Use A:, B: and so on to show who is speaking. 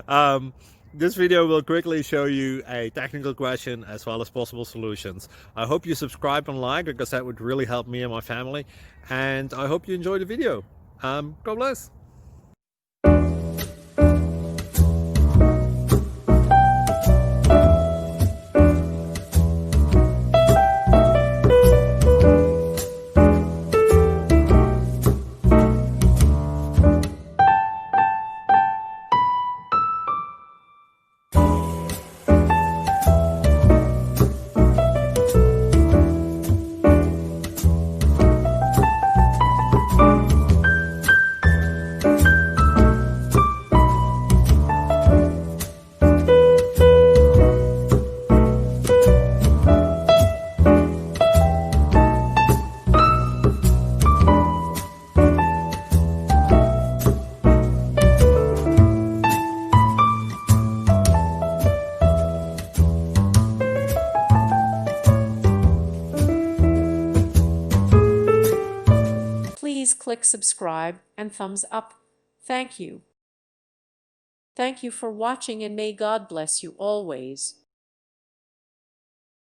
A: um, this video will quickly show you a technical question as well as possible solutions. I hope you subscribe and like, because that would really help me and my family. And I hope you enjoy the video. God bless.
B: Please click subscribe and thumbs up. Thank you. Thank you for watching, and may God bless you always.